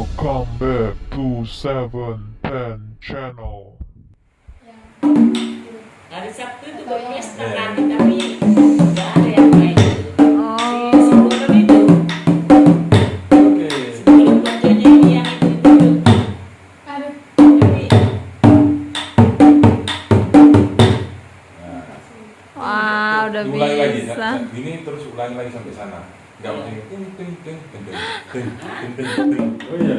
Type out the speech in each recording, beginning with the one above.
Welcome back to 710 channel. Hari Sabtu itu berpesta kami, tapi nggak ada yang main. Si boru itu. Sebelum bacanya ini yang itu. Wah, udah ulangi lagi, bisa. ini terus ulangi lagi sampai sana. Enggak mesti ting ting ting ting ting ting ting ting. Oh iya.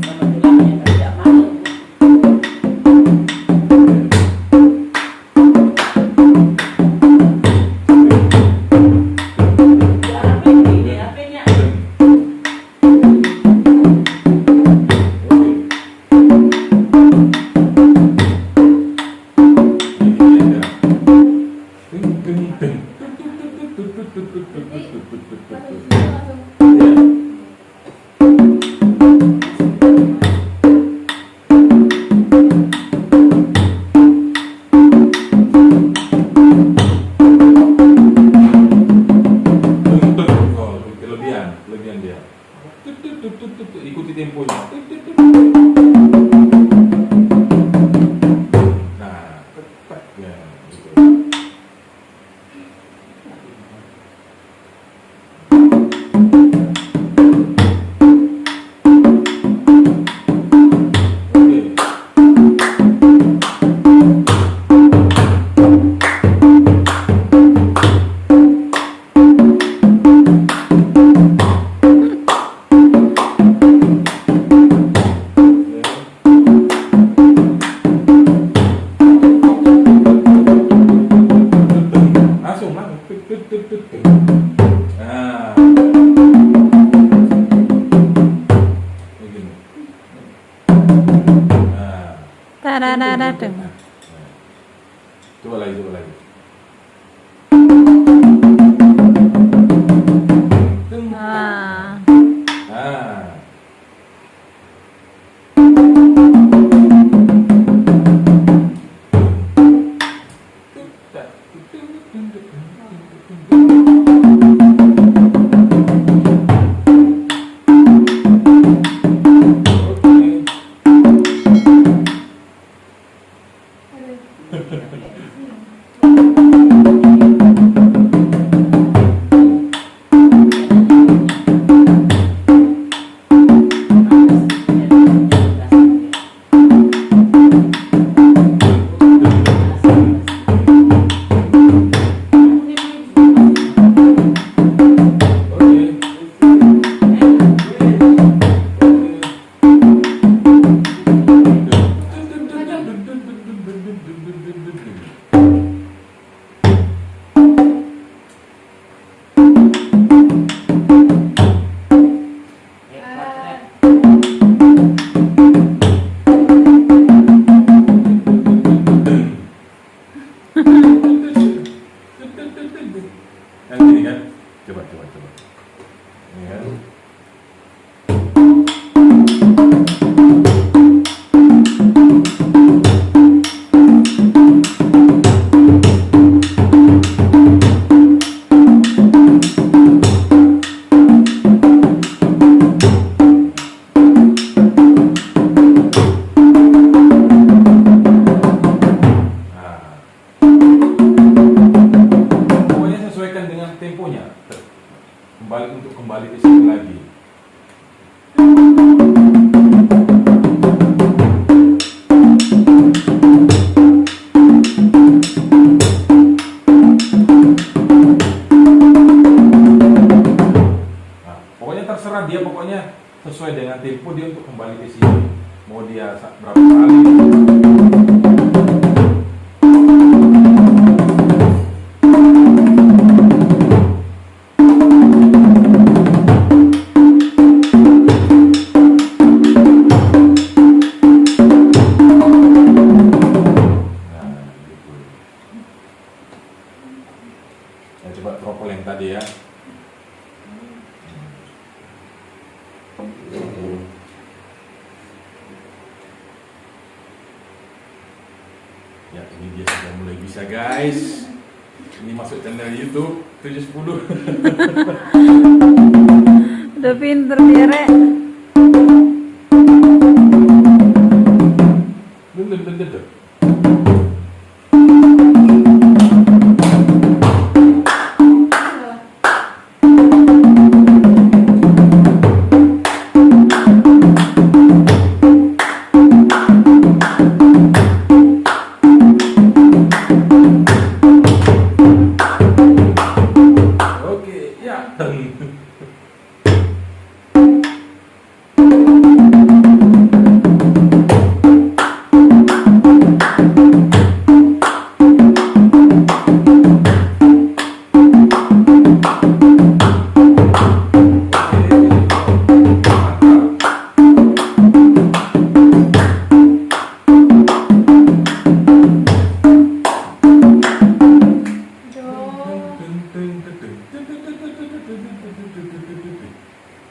Sama tulangnya tidak mau. Kelebihan dia. Ikuti temponya. Nah, tepat ya. Gitu. Nah, begini. Nah, Tadadadadeng. coba lagi. Nah, Nah, yang gini kan? Coba. Ini kan? Pokoknya sesuaikan dengan temponya. Kembali ke sini lagi. Nah, pokoknya terserah dia, pokoknya sesuai dengan tempo dia untuk kembali ke sini. Mau dia berapa kali? Nah, coba tropol yang tadi ya. Ya, ini dia sudah mulai bisa, guys. Ini masuk channel YouTube 710. udah pinter dia, Rek. teng teng teng teng. Oke, ya teng.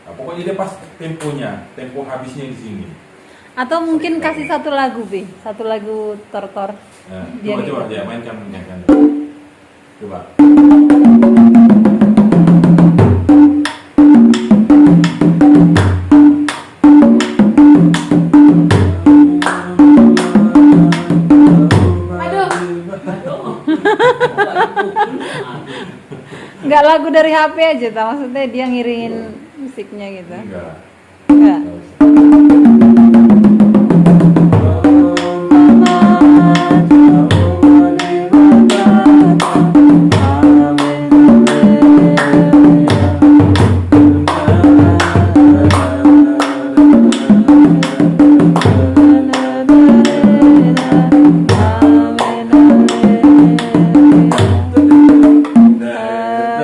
Nah, pokoknya dia pas temponya, tempo habisnya di sini. Atau mungkin kasih satu lagu, Bi. Satu lagu tor-tor. Nah, Dia coba gitu. ya mainkan. Coba. Nggak lagu dari HP aja, tak? Maksudnya dia ngiringin musiknya gitu. Enggak. Nggak.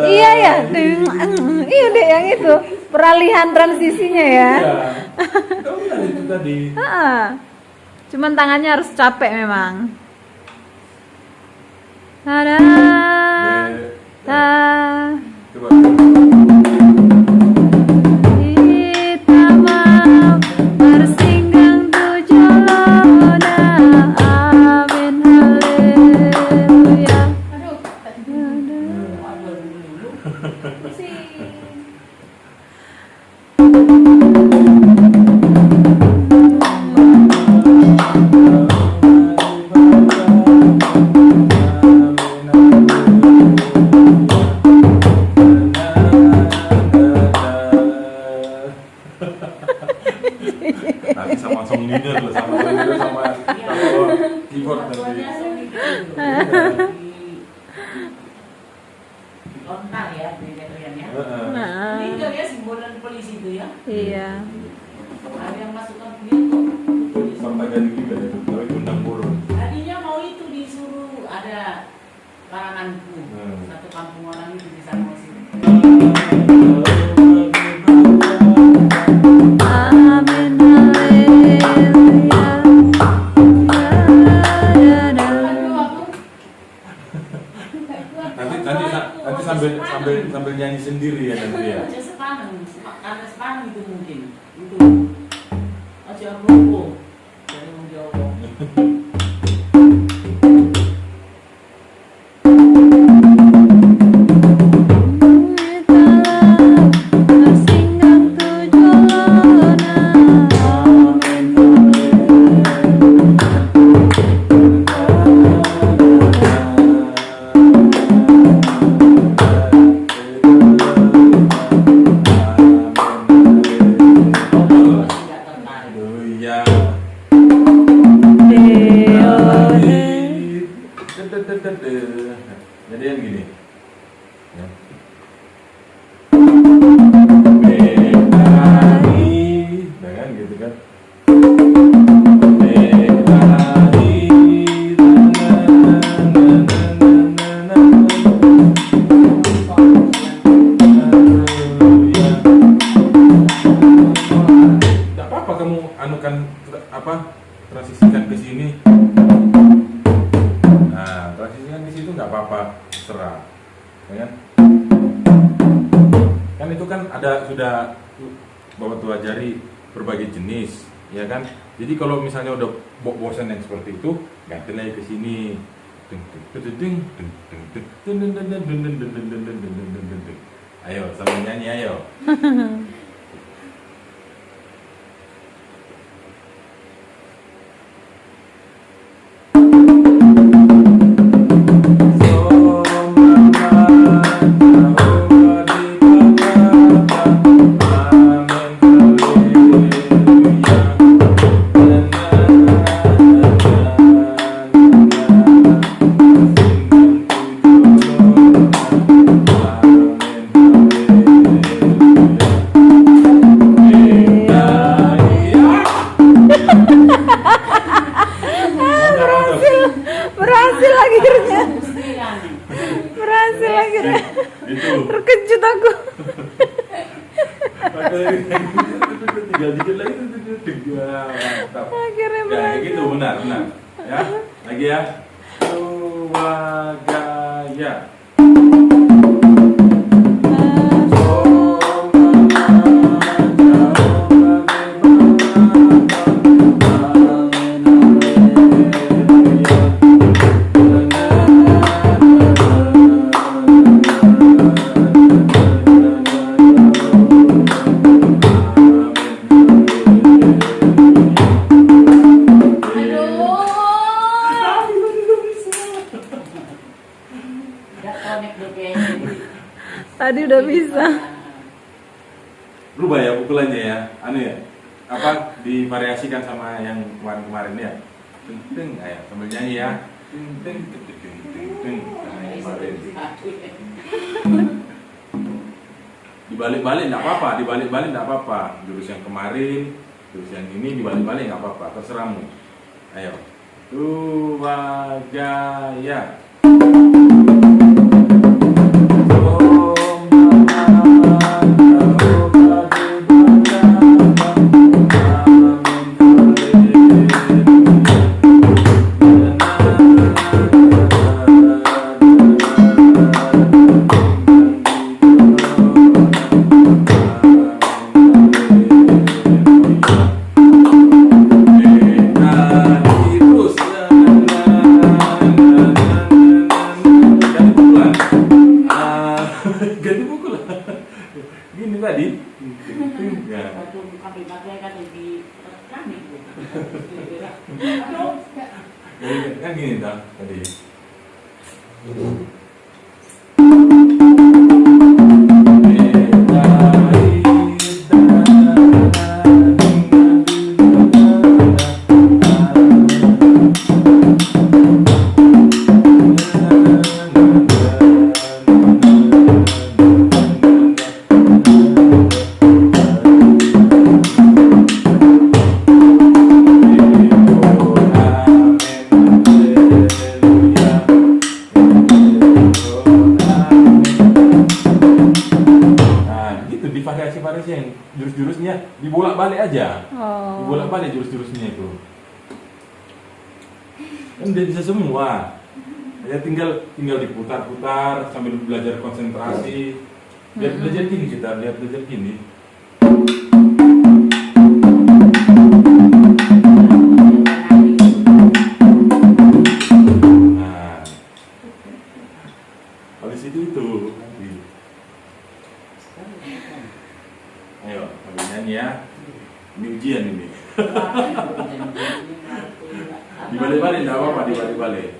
Iya ya, iya deh yang itu peralihan transisinya ya. Ya. Kamu kan itu tadi. Cuman tangannya harus capek memang. Tada, ta, Coba. kita mau bersinggang tujuh loda, amin haleluya. Aduh, tak tidur. Aduh, dulu. Pusing. Nanti sama song leader lah, sama keyboard nanti. Lontar ya, teriak ya. Nah, Ini enggak ya simbolan polisi itu ya. iya. Ada yang masukkan kuliah kok. Terkadang juga ya, tapi undang boru. Tadinya mau itu disuruh ada karanganku. Satu kampung orang itu di sana masih. Amin haleluya. Aduh, aku. Nanti sambil nyanyi sendiri ya nanti ya. Aja sepaneng, karena sepaneng itu mungkin. Itu. Aja rokok. Dari Wong Jawa. Bersinggang tujuh loda, amin Tidak tertarik. Oh iya. Jadi yang gini. Ya. Nah kan gitu kan. Tidak apa-apa kamu anukan transisikan ke sini. Nah, transisikan di situ nggak apa-apa, terserah, ya kan? Kan itu kan ada sudah bawa tua jari berbagai jenis, ya kan? Jadi kalau misalnya udah bosan yang seperti itu, ganti lagi ke sini. Ayo, sambil nyanyi, ayo. tinggal dikit lagi. Mantap. Akhirnya Ya, kayak berhasil. gitu, benar. Ya, lagi ya. Swagaya. Tadi udah bisa. Berubah ya pukulannya ya, ya, apa divariasikan sama yang kemarin ya. Ting, ayo sambil nyanyi ya. Ting. Nah, yang kemarin. Dibalik-balik nggak apa-apa, dibalik-balik nggak apa-apa. Jurus yang kemarin, jurus yang ini dibalik-balik nggak apa-apa, terserahmu. Ayo, Swagaya. Ganti pukul lah. Gini tadi. Ya. Kan gini dah tadi. Variasi yang jurus-jurusnya dibolak-balik aja. Oh. Dibolak-balik jurus-jurusnya itu. Kan dia bisa semua. Ya tinggal diputar-putar sambil belajar konsentrasi. Biar belajar gini kita, lihat belajar gini. Nah, habis itu nanti. Ayo, sambil nyanyi ya. Ini ujian ini. Dibalik-balik, enggak apa-apa dibalik-balik.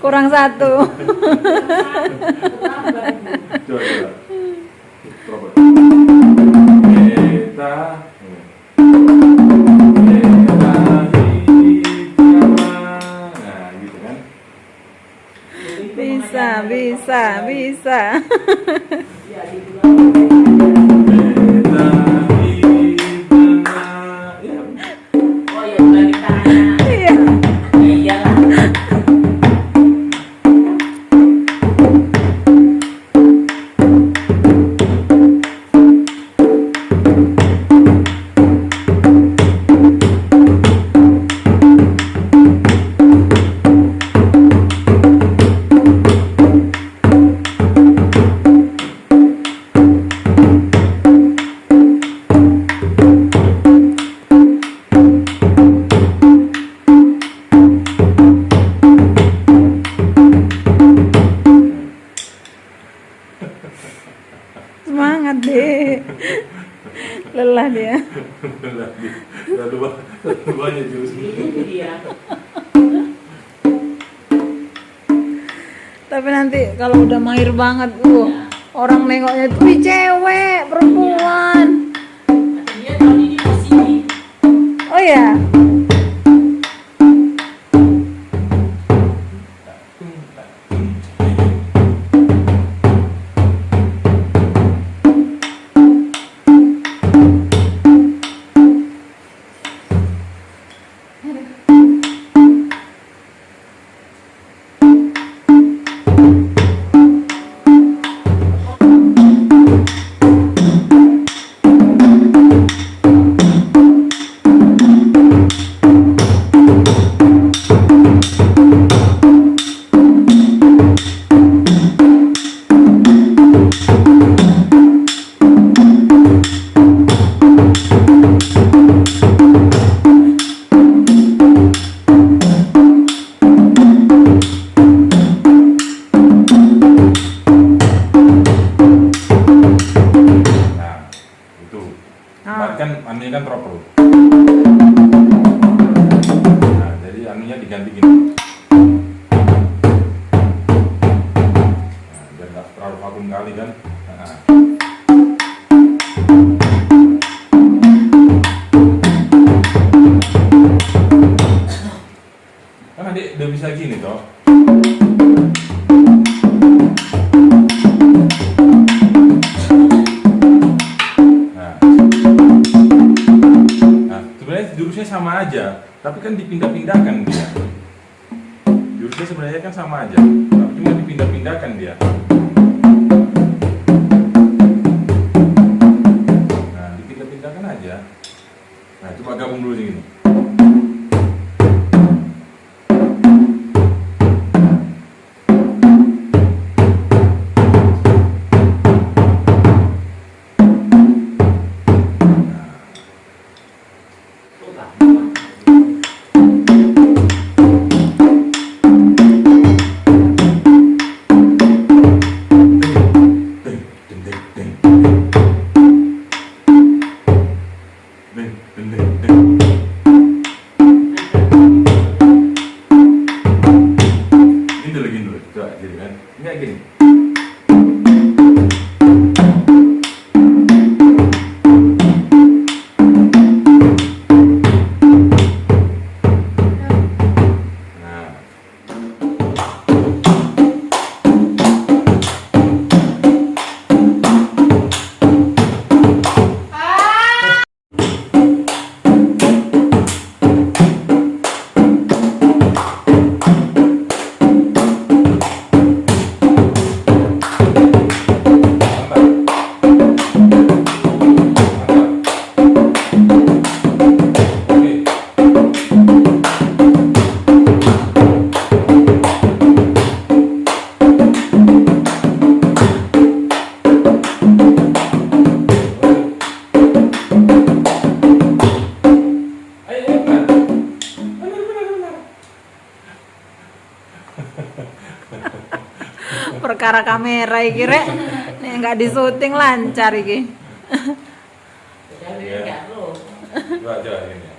Kurang satu. Coba. Kita nah, gitu kan. Bisa. Iya. Semangat deh. Lelah dia. Lalu banyak jurusnya. Tapi nanti kalau udah mahir banget, orang nengoknya tuh, wih cewek, perempuan. Dia tahun ini masih Oh ya. Kan anunya kan proper. Nah, jadi anunya diganti gini. Nah, biar nggak terlalu vakum kali kan. Nah. Kan adik udah bisa gini toh. Jurusnya sama aja, tapi kan dipindah-pindahkan dia. Jurusnya sebenarnya kan sama aja, tapi cuma dipindah-pindahkan dia. Nah, dipindah-pindahkan aja. Nah, coba gabung dulu ini. Perkara kamera iki rek nek enggak disuting lancar iki. Coba ini.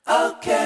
Okay.